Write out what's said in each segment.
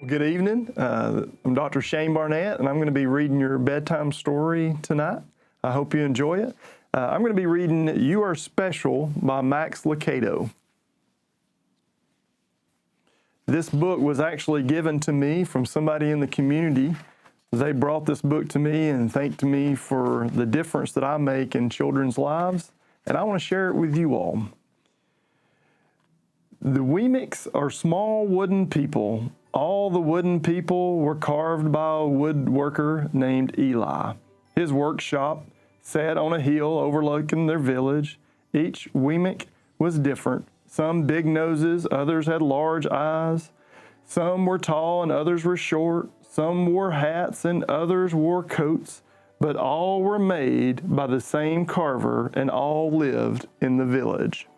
Good evening. I'm Dr. Shane Barnette, and I'm going to be reading your bedtime story tonight. I hope you enjoy it. I'm going to be reading You Are Special by Max Lucado. This book was actually given to me from somebody in the community. They brought this book to me and thanked me for the difference that I make in children's lives, and I want to share it with you all. The Weemics are small wooden people. All the wooden people were carved by a woodworker named Eli. His workshop sat on a hill overlooking their village. Each Weemic was different. Some big noses, others had large eyes. Some were tall and others were short. Some wore hats and others wore coats. But all were made by the same carver and all lived in the village.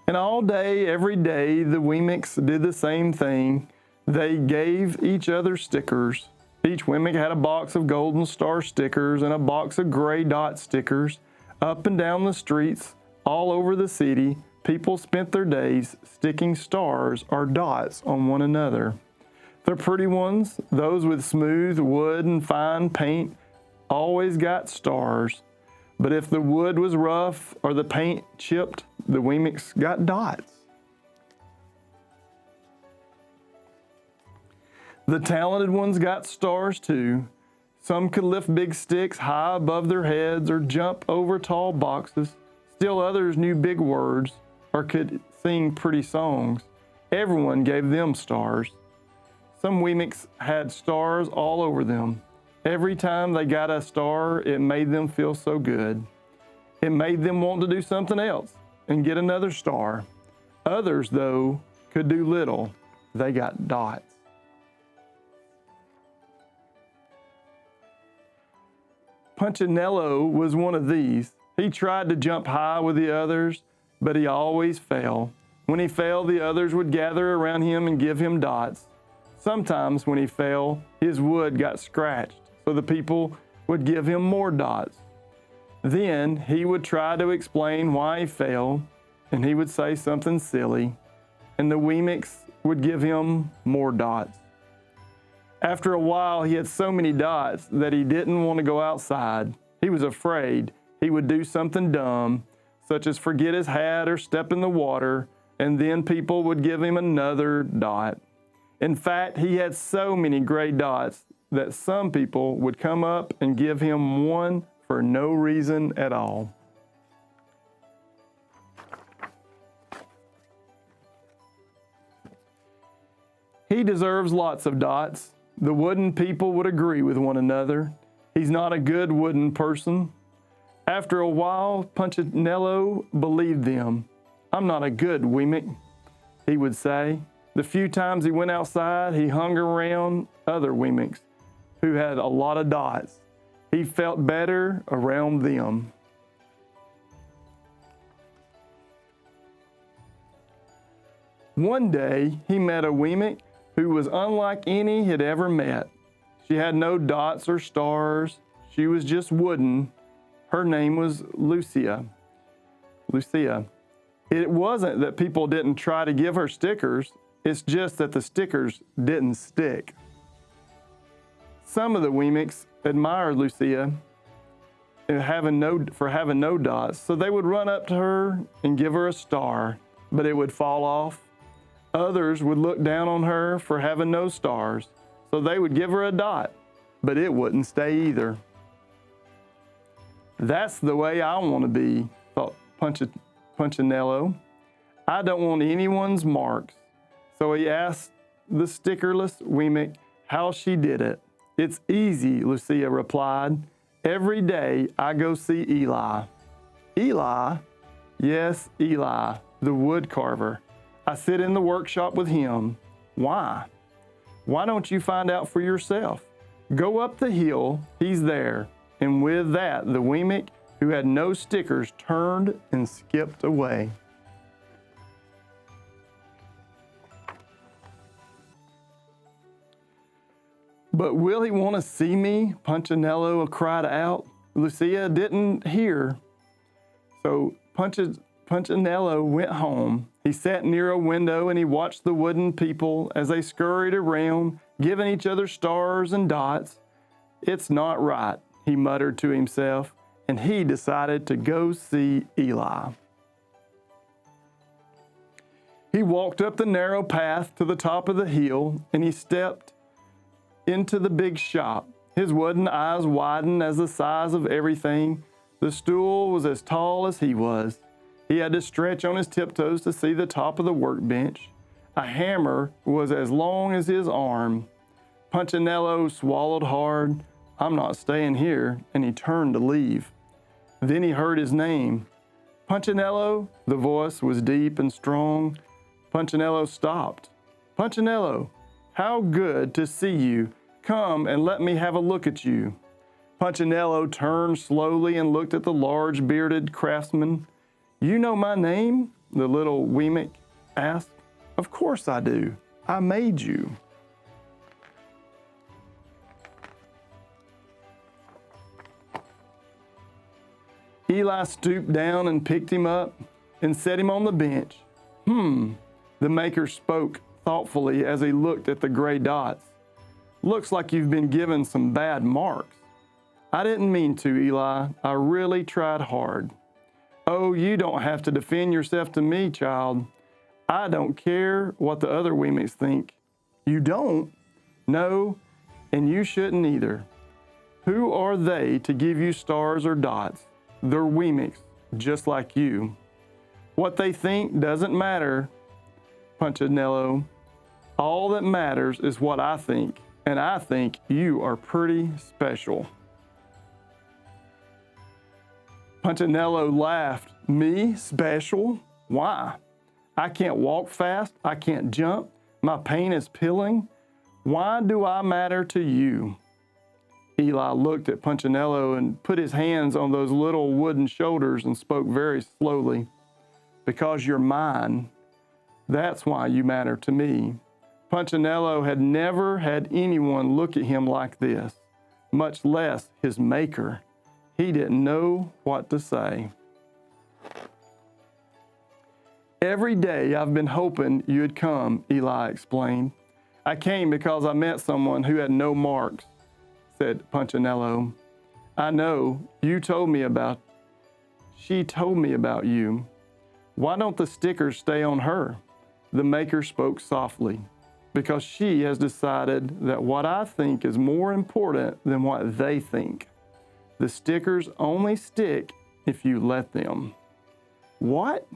And all day, every day, the Weemics did the same thing. They gave each other stickers. Each Weemic had a box of golden star stickers and a box of gray dot stickers. Up and down the streets, all over the city, people spent their days sticking stars or dots on one another. The pretty ones, those with smooth wood and fine paint, always got stars. But if the wood was rough or the paint chipped, the Weemics got dots. The talented ones got stars too. Some could lift big sticks high above their heads or jump over tall boxes. Still others knew big words or could sing pretty songs. Everyone gave them stars. Some Weemics had stars all over them. Every time they got a star, it made them feel so good. It made them want to do something else and get another star. Others, though, could do little. They got dots. Punchinello was one of these. He tried to jump high with the others, but he always fell. When he fell, the others would gather around him and give him dots. Sometimes when he fell, his wood got scratched, so the people would give him more dots. Then he would try to explain why he fell, and he would say something silly, and the Weemics would give him more dots. After a while, he had so many dots that he didn't want to go outside. He was afraid he would do something dumb, such as forget his hat or step in the water, and then people would give him another dot. In fact, he had so many gray dots that some people would come up and give him one for no reason at all. He deserves lots of dots. The wooden people would agree with one another. He's not a good wooden person. After a while, Punchinello believed them. I'm not a good Weemic, he would say. The few times he went outside, he hung around other Weemics who had a lot of dots. He felt better around them. One day, he met a Weemic who was unlike any he'd ever met. She had no dots or stars. She was just wooden. Her name was Lucia. It wasn't that people didn't try to give her stickers. It's just that the stickers didn't stick. Some of the Weemics admired Lucia for having no dots, so they would run up to her and give her a star, but it would fall off. Others would look down on her for having no stars, so they would give her a dot, but it wouldn't stay either. That's the way I want to be, thought Punchinello. I don't want anyone's marks. So he asked the stickerless Weemic how she did it. It's easy, Lucia replied. Every day I go see Eli. Eli? Yes, Eli, the wood carver. I sit in the workshop with him. Why? Why don't you find out for yourself? Go up the hill, he's there. And with that, the Weemic who had no stickers turned and skipped away. But will he want to see me? Punchinello cried out. Lucia didn't hear. So Punchinello went home. He sat near a window and he watched the wooden people as they scurried around, giving each other stars and dots. "It's not right," he muttered to himself, and he decided to go see Eli. He walked up the narrow path to the top of the hill, and he stepped into the big shop. His wooden eyes widened as the size of everything. The stool was as tall as he was. He had to stretch on his tiptoes to see the top of the workbench. A hammer was as long as his arm. Punchinello swallowed hard. "I'm not staying here," and he turned to leave. Then he heard his name. "Punchinello?" The voice was deep and strong. Punchinello stopped. "Punchinello, how good to see you. Come and let me have a look at you." Punchinello turned slowly and looked at the large bearded craftsman. "You know my name?" the little Weemick asked. "Of course I do. I made you." Eli stooped down and picked him up and set him on the bench. The maker spoke thoughtfully as he looked at the gray dots. "Looks like you've been given some bad marks." "I didn't mean to, Eli. I really tried hard." "Oh, you don't have to defend yourself to me, child. I don't care what the other Weemicks think." "You don't?" "No, and you shouldn't either. Who are they to give you stars or dots? They're Weemicks, just like you. What they think doesn't matter, Punchinello. All that matters is what I think, and I think you are pretty special." Punchinello laughed. "Me? Special? Why? I can't walk fast. I can't jump. My pain is pilling. Why do I matter to you?" Eli looked at Punchinello and put his hands on those little wooden shoulders and spoke very slowly. "Because you're mine. That's why you matter to me." Punchinello had never had anyone look at him like this, much less his maker. He didn't know what to say. "Every day I've been hoping you'd come," Eli explained. "I came because I met someone who had no marks," said Punchinello. "I know. She told me about you. Why don't the stickers stay on her?" The maker spoke softly. "Because she has decided that what I think is more important than what they think. The stickers only stick if you let them." "What?"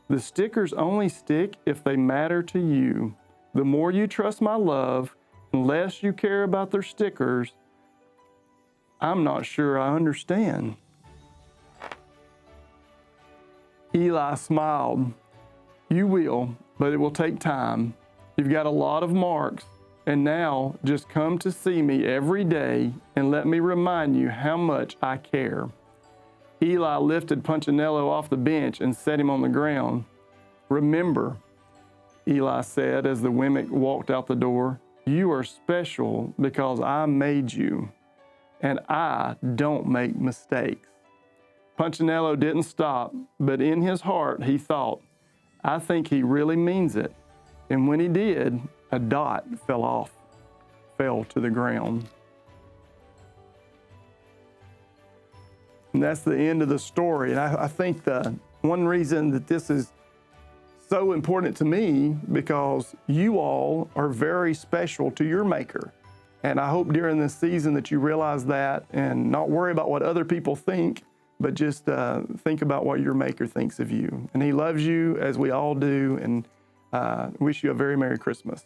"The stickers only stick if they matter to you. The more you trust my love, and less you care about their stickers." "I'm not sure I understand." Eli smiled. "You will, but it will take time. You've got a lot of marks, and now just come to see me every day and let me remind you how much I care." Eli lifted Punchinello off the bench and set him on the ground. "Remember," Eli said as the Weemick walked out the door, "you are special because I made you, and I don't make mistakes." Punchinello didn't stop, but in his heart he thought, "I think he really means it." And when he did, a dot fell to the ground. And that's the end of the story. And I think the one reason that this is so important to me, because you all are very special to your maker. And I hope during this season that you realize that and not worry about what other people think, but just think about what your maker thinks of you. And he loves you as we all do, and wish you a very Merry Christmas.